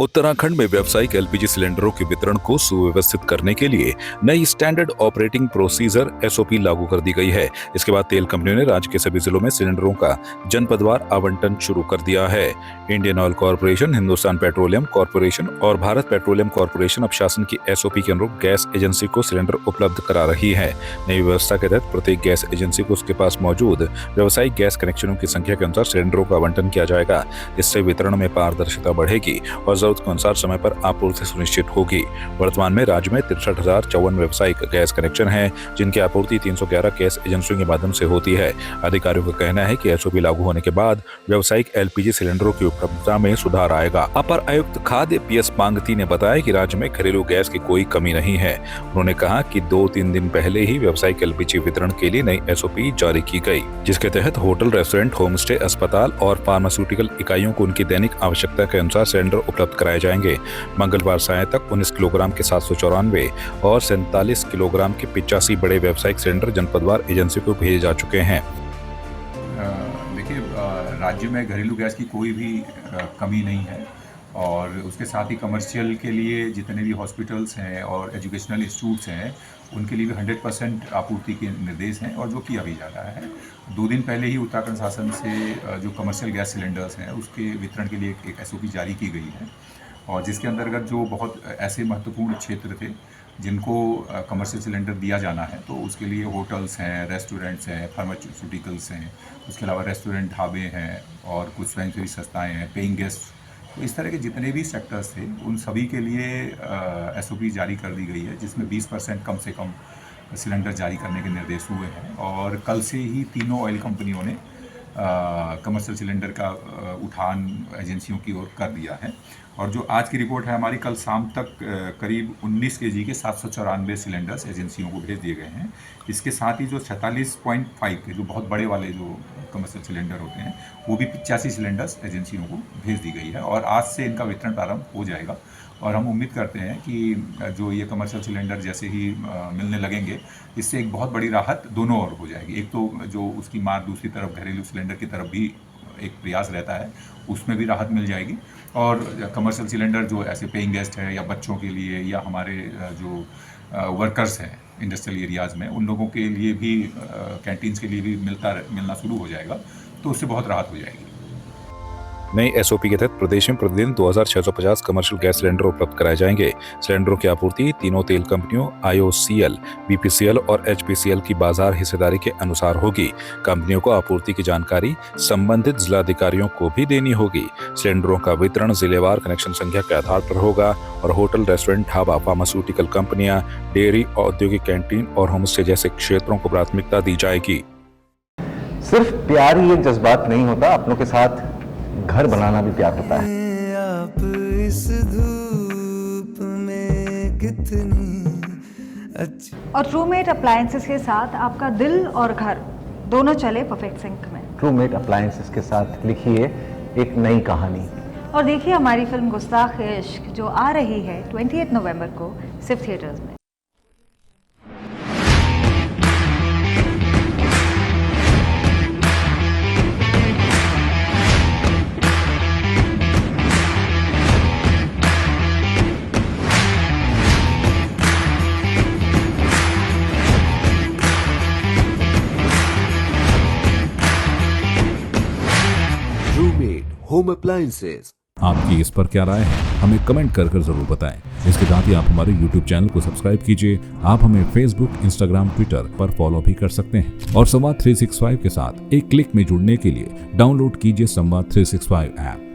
उत्तराखंड में व्यावसायिक एलपीजी सिलेंडरों के वितरण को सुव्यवस्थित करने के लिए नई स्टैंडर्ड ऑपरेटिंग प्रोसीजर एसओपी लागू कर दी गई है। इसके बाद तेल कंपनियों ने राज्य के सभी जिलों में सिलेंडरों का जनपदवार आवंटन शुरू कर दिया है। Indian oil corporation, Hindustan petroleum corporation और भारत पेट्रोलियम कॉर्पोरेशन अब शासन की एसओपी के अनुरूप गैस एजेंसी को सिलेंडर उपलब्ध करा रही है। नई व्यवस्था के तहत प्रत्येक गैस एजेंसी को उसके पास मौजूद व्यावसायिक गैस कनेक्शनों की संख्या के अनुसार सिलेंडरों का आवंटन किया जाएगा। इससे वितरण में पारदर्शिता बढ़ेगी और जरूरत के अनुसार समय पर आपूर्ति सुनिश्चित होगी। वर्तमान में राज्य में 63,054 व्यावसायिक गैस कनेक्शन हैं, जिनकी आपूर्ति 311 गैस एजेंसियों के माध्यम से होती है। अधिकारियों का कहना है कि एसओपी लागू होने के बाद व्यावसायिक एलपीजी सिलेंडरों की उपलब्धता में सुधार आएगा। अपर आयुक्त खाद्य पीएस पांगती ने बताया कि राज्य में घरेलू गैस की कोई कमी नहीं है। उन्होंने कहा कि 2-3 दिन पहले ही व्यावसायिक एलपीजी वितरण के लिए नई एसओपी जारी की गई, जिसके तहत होटल, रेस्टोरेंट, होम स्टे, अस्पताल और फार्मास्यूटिकल इकाइयों को उनकी दैनिक आवश्यकता के अनुसार सिलेंडर उपलब्ध कराए जाएंगे। मंगलवार साय तक 19 किलोग्राम के 794 और 47 किलोग्राम के 85 बड़े व्यावसायिक सिलेंडर जनपदवार एजेंसी को भेजे जा चुके हैं। देखिए, राज्य में घरेलू गैस की कोई भी कमी नहीं है और उसके साथ ही कमर्शियल के लिए जितने भी हॉस्पिटल्स हैं और एजुकेशनल इंस्टीट्यूट्स हैं, उनके लिए भी 100% आपूर्ति के निर्देश हैं और जो किया भी जा रहा है। 2 दिन पहले ही उत्तराखंड शासन से जो कमर्शियल गैस सिलेंडर्स हैं उसके वितरण के लिए एक एसओपी जारी की गई है और जिसके अंतर्गत जो बहुत ऐसे महत्वपूर्ण क्षेत्र थे जिनको कमर्शियल सिलेंडर दिया जाना है, तो उसके लिए होटल्स हैं, रेस्टोरेंट्स हैं, फार्मास्यूटिकल्स हैं, उसके अलावा रेस्टोरेंट, ढाबे हैं और कुछ स्वयंसेवी संस्थाएँ हैं, पेइंग गेस्ट, तो इस तरह के जितने भी सेक्टर्स थे उन सभी के लिए एसओपी जारी कर दी गई है, जिसमें 20% कम से कम सिलेंडर जारी करने के निर्देश हुए हैं। और कल से ही तीनों ऑयल कंपनियों ने कमर्शियल सिलेंडर का उठान एजेंसियों की ओर कर दिया है और जो आज की रिपोर्ट है हमारी, कल शाम तक करीब 19 केजी के 794 सिलेंडर्स एजेंसियों को भेज दिए गए हैं। इसके साथ ही जो 46.5 के जो बहुत बड़े वाले जो कमर्शियल सिलेंडर होते हैं, वो भी 85 सिलेंडर्स एजेंसियों को भेज दी गई है और आज से इनका वितरण प्रारंभ हो जाएगा। और हम उम्मीद करते हैं कि जो ये कमर्शियल सिलेंडर जैसे ही मिलने लगेंगे, इससे एक बहुत बड़ी राहत दोनों ओर हो जाएगी। एक तो जो उसकी मार दूसरी तरफ घरेलू सिलेंडर की तरफ भी एक प्रयास रहता है, उसमें भी राहत मिल जाएगी और कमर्शियल सिलेंडर जो ऐसे पेइंग गेस्ट है या बच्चों के लिए या हमारे जो वर्कर्स हैं इंडस्ट्रियल एरियाज़ में, उन लोगों के लिए भी कैंटीन्स के लिए भी मिलना शुरू हो जाएगा, तो उससे बहुत राहत हो जाएगी। नई एसओपी के तहत प्रदेश में प्रतिदिन 2650 कमर्शियल गैस सिलेंडर उपलब्ध कराए जाएंगे। सिलेंडरों की आपूर्ति तीनों तेल कंपनियों आईओसीएल, बीपीसीएल और एचपीसीएल की बाजार हिस्सेदारी के अनुसार होगी। कंपनियों को आपूर्ति की जानकारी संबंधित जिलाधिकारियों को भी देनी होगी। सिलेंडरों का वितरण जिलेवार कनेक्शन संख्या के आधार पर होगा और होटल, रेस्टोरेंट, ढाबा, फार्मास्यूटिकल कंपनियां, डेयरी, औद्योगिक कैंटीन और होमस्टे जैसे क्षेत्रों को प्राथमिकता दी जाएगी। सिर्फ प्यार ही एक जज्बात नहीं होता, अपनों के साथ घर बनाना भी प्यार होता है। आप इस धूप में कितनी अच्छी। और ट्रूमेट अप्लायंसेस के साथ आपका दिल और घर दोनों चले परफेक्ट सिंक में। ट्रूमेट अप्लायंसेस के साथ लिखिए एक नई कहानी और देखिए हमारी फिल्म गुस्ताख इश्क, जो आ रही है 28 नवंबर को सिर्फ थिएटर्स में। Home appliances. आपकी इस पर क्या राय है, हमें कमेंट कर जरूर बताएं। इसके साथ ही आप हमारे YouTube चैनल को सब्सक्राइब कीजिए। आप हमें Facebook, Instagram, Twitter पर फॉलो भी कर सकते हैं और संवाद 365 के साथ एक क्लिक में जुड़ने के लिए डाउनलोड कीजिए संवाद 365 ऐप।